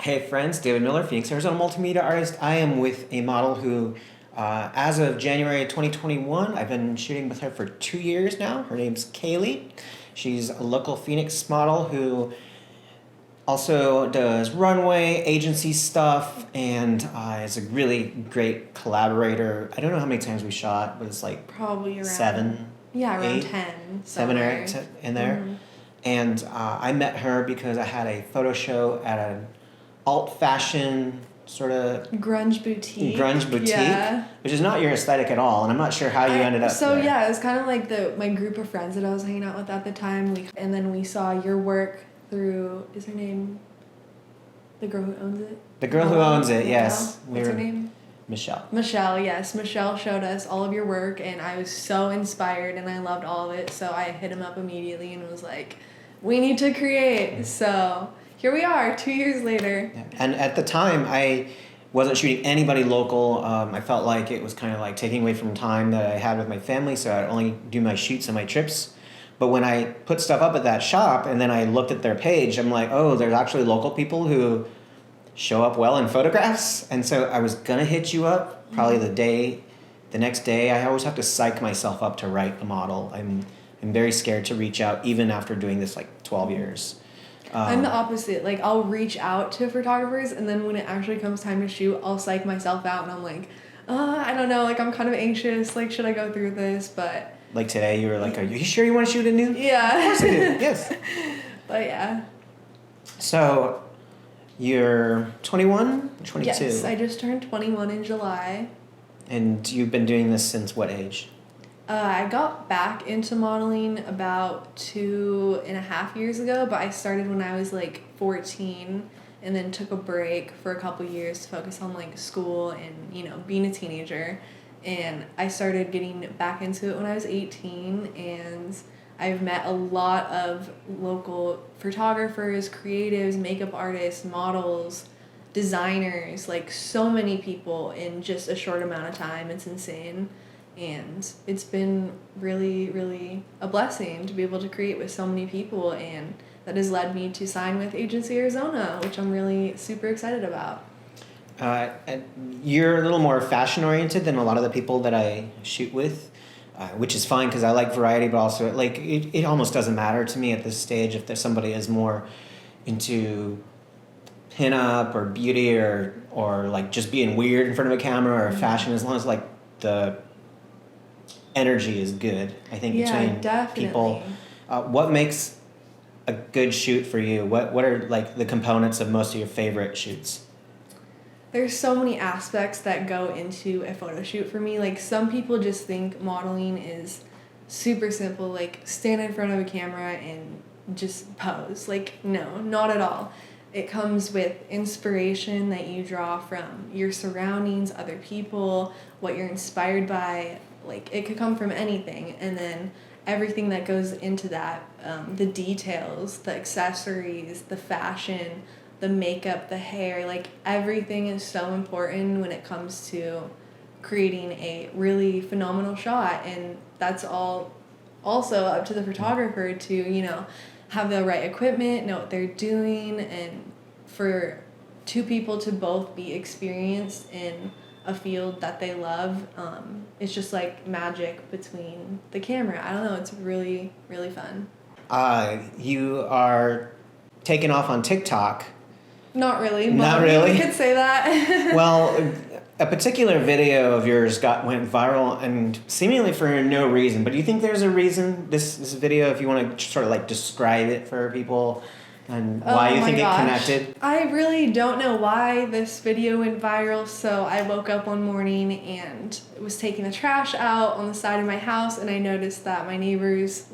Hey friends, David Miller, Phoenix, Arizona multimedia artist. I am with a model who, as of January 2021, I've been shooting with her for 2 years now. Her name's Kailee. She's a local Phoenix model who also does runway, agency stuff, and is a really great collaborator. I don't know how many times we shot, but it's like probably around seven, around eight, 10, seven or somewhere. eight in there. Mm-hmm. And I met her because I had a photo show at an alt fashion sort of grunge boutique, yeah. Which is not your aesthetic at all, and I'm not sure how you ended up so there. Yeah, it was kind of like my group of friends that I was hanging out with at the time, and then we saw your work through, is her name the girl who owns it? The girl who owns it, yes. What's her name? Michelle, yes. Michelle showed us all of your work, and I was so inspired, and I loved all of it, so I hit him up immediately and was like, we need to create. So here we are 2 years later. Yeah. And at the time, I wasn't shooting anybody local. I felt like it was kind of like taking away from time that I had with my family, so I'd only do my shoots and my trips. But when I put stuff up at that shop and then I looked at their page, I'm like, oh, there's actually local people who show up well in photographs. And so I was going to hit you up probably the next day. I always have to psych myself up to write a model. I'm very scared to reach out even after doing this like 12 years. I'm the opposite. Like, I'll reach out to photographers, and then when it actually comes time to shoot, I'll psych myself out, and I'm like, I don't know, like, I'm kind of anxious, like, should I go through this? But like today, you were like, are you sure you want to shoot a nude? Yeah. Of course I do, yes. But yeah. So, you're 21, 22? Yes, I just turned 21 in July. And you've been doing this since what age? I got back into modeling about 2.5 years ago, but I started when I was like 14 and then took a break for a couple years to focus on like school and, being a teenager. And I started getting back into it when I was 18, and I've met a lot of local photographers, creatives, makeup artists, models, designers, like so many people in just a short amount of time. It's insane. And it's been really, really a blessing to be able to create with so many people, and that has led me to sign with Agency Arizona, which I'm really super excited about. You're a little more fashion-oriented than a lot of the people that I shoot with, which is fine because I like variety, but also like it almost doesn't matter to me at this stage if there's somebody is more into pinup or beauty or like just being weird in front of a camera or fashion, as long as like the energy is good, I think, between definitely. People. What makes a good shoot for you? What are like the components of most of your favorite shoots? There's so many aspects that go into a photo shoot for me. Like, some people just think modeling is super simple, like stand in front of a camera and just pose. Like, no, not at all. It comes with inspiration that you draw from your surroundings, other people, what you're inspired by. Like, it could come from anything, and then everything that goes into that, the details, the accessories, the fashion, the makeup, the hair, like everything is so important when it comes to creating a really phenomenal shot. And that's all also up to the photographer to, have the right equipment, know what they're doing, and for two people to both be experienced in a field that they love. It's just like magic between the camera. I don't know, it's really, really fun. You are taking off on TikTok. Not really. Not really? We could say that. Well, a particular video of yours went viral and seemingly for no reason. But do you think there's a reason, this video, if you want to sort of like describe it for people and why you think it connected? I really don't know why this video went viral. So I woke up one morning and was taking the trash out on the side of my house, and I noticed that my neighbors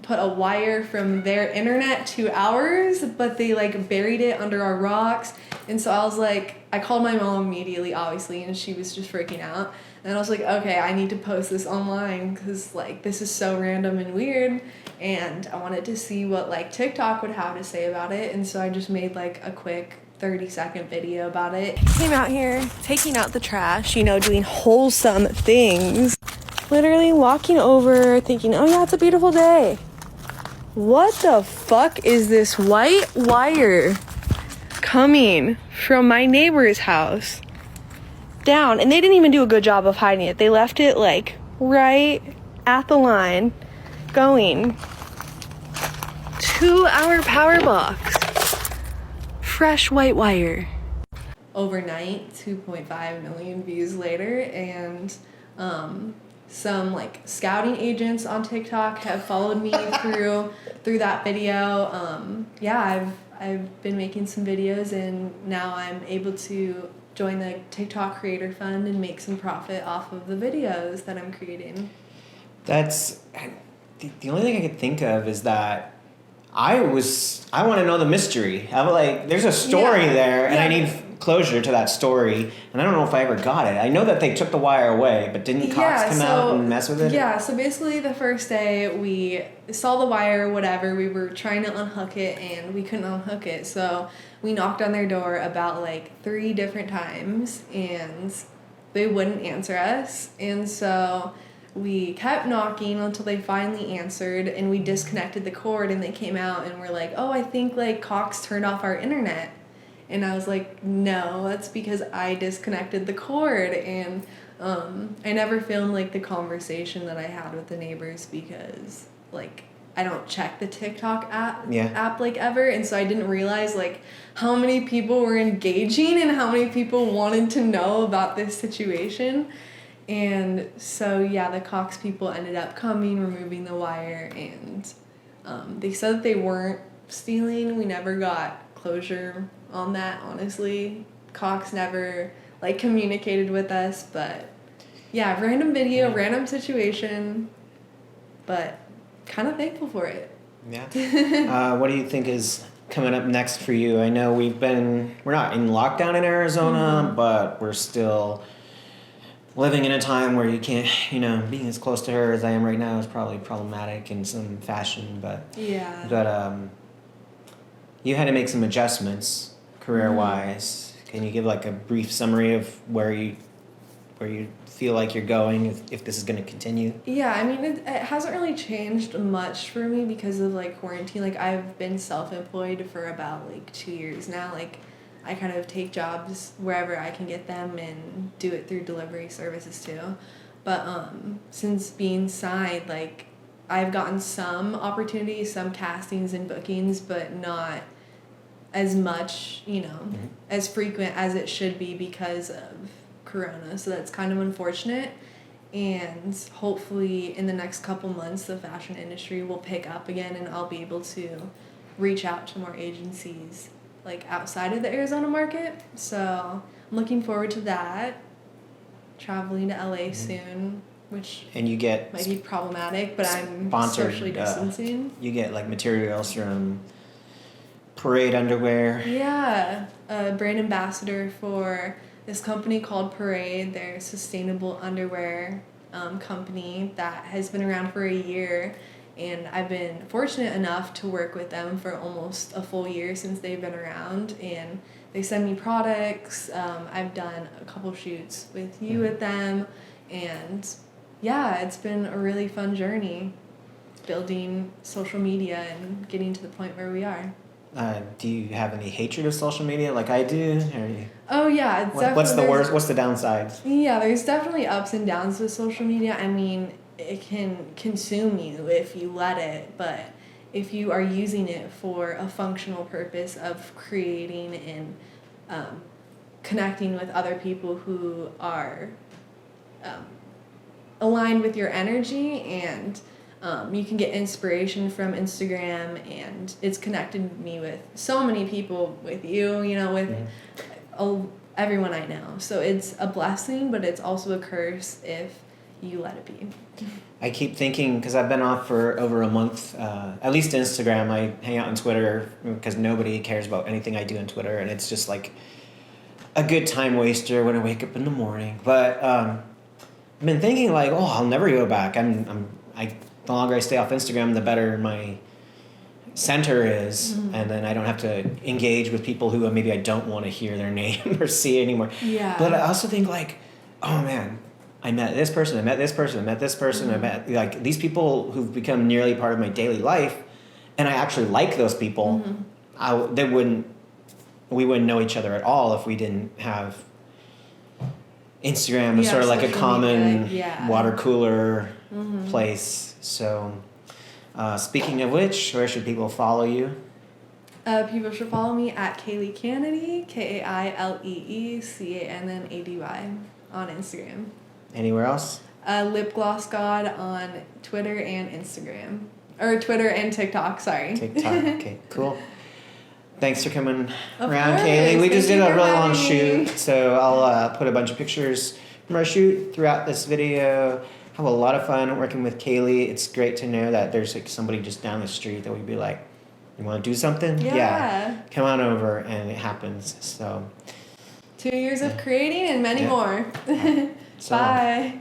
put a wire from their internet to ours, but they buried it under our rocks. And so I called my mom immediately, obviously, and she was just freaking out. And I was like, okay, I need to post this online because this is so random and weird, and I wanted to see what TikTok would have to say about it. And so I just made a quick 30-second video about it. Came out here, taking out the trash, doing wholesome things. Literally walking over, thinking, oh yeah, it's a beautiful day. What the fuck is this white wire? coming from my neighbor's house down, and they didn't even do a good job of hiding it. They left it like right at the line going to our power box. Fresh white wire. Overnight, 2.5 million views later, and some like scouting agents on TikTok have followed me through that video. I've been making some videos, and now I'm able to join the TikTok Creator Fund and make some profit off of the videos that I'm creating. That's the only thing I could think of is that I want to know the mystery. I'm like, there's a story there, and I need closure to that story, and I don't know if I ever got it. I know that they took the wire away, but didn't Cox come out and mess with it? Yeah, so basically the first day we saw the wire, whatever, we were trying to unhook it, and we couldn't unhook it, so we knocked on their door about like 3 different times, and they wouldn't answer us, and so we kept knocking until they finally answered, and we disconnected the cord, and they came out and were like, oh, I think like Cox turned off our internet. And I was like, no, that's because I disconnected the cord. And I never filmed like the conversation that I had with the neighbors because like I don't check the TikTok app like ever, and so I didn't realize like how many people were engaging and how many people wanted to know about this situation. And so yeah, the Cox people ended up coming, removing the wire, and they said that they weren't stealing. We never got closure on that, honestly. Cox never like communicated with us, but yeah, random video, random situation, but kind of thankful for it. Yeah. What do you think is coming up next for you? I know we're not in lockdown in Arizona, but we're still living in a time where you can't, being as close to her as I am right now is probably problematic in some fashion, but you had to make some adjustments career-wise. Can you give like a brief summary of where you feel like you're going if this is going to continue? Yeah, I mean, it hasn't really changed much for me because of like quarantine. Like I've been self-employed for about like 2 years now. Like I kind of take jobs wherever I can get them and do it through delivery services too. But since being signed, like I've gotten some opportunities, some castings and bookings, but not as much, as frequent as it should be because of Corona. So that's kind of unfortunate. And hopefully in the next couple months, the fashion industry will pick up again, and I'll be able to reach out to more agencies like outside of the Arizona market. So I'm looking forward to that. Traveling to LA soon, which and you get might be problematic, but I'm socially distancing. You get like materials from Parade underwear. Yeah, a brand ambassador for this company called Parade. They're a sustainable underwear company that has been around for a year, and I've been fortunate enough to work with them for almost a full year since they've been around, and they send me products. I've done a couple shoots with you with them, and yeah, it's been a really fun journey building social media and getting to the point where we are. Do you have any hatred of social media like I do? Oh yeah, it's what's the worst? What's the downsides? Yeah, there's definitely ups and downs with social media. I mean, it can consume you if you let it, but if you are using it for a functional purpose of creating and connecting with other people who are aligned with your energy, and you can get inspiration from Instagram, and it's connected me with so many people, with you, with everyone I know. So it's a blessing, but it's also a curse if you let it be. I keep thinking, because I've been off for over a month, at least Instagram. I hang out on Twitter because nobody cares about anything I do on Twitter, and it's just like a good time waster when I wake up in the morning. But I've been thinking like, I'll never go back. The longer I stay off Instagram, the better my center is, and then I don't have to engage with people who maybe I don't want to hear their name or see anymore. Yeah. But I also think like, oh man, I met this person, I met this person, I met this person, I met like these people who've become nearly part of my daily life, and I actually like those people. They wouldn't we wouldn't know each other at all if we didn't have Instagram as Yeah, sort of like a social common media, yeah. water cooler place. So, speaking of which, where should people follow you? People should follow me at Kailee Kennedy, KaileeCannady on Instagram. Anywhere else? Lip Gloss God on Twitter and Instagram. Or Twitter and TikTok, sorry. TikTok. Okay, cool. Thanks for coming Of around, course. Kailee. We just Thank did you a for really long having me. shoot, so I'll put a bunch of pictures from our shoot throughout this video. Have a lot of fun working with Kailee. It's great to know that there's like somebody just down the street that we'd be like, you want to do something? Yeah. Come on over, and it happens. So 2 years of creating and many Yeah. more. So- Bye.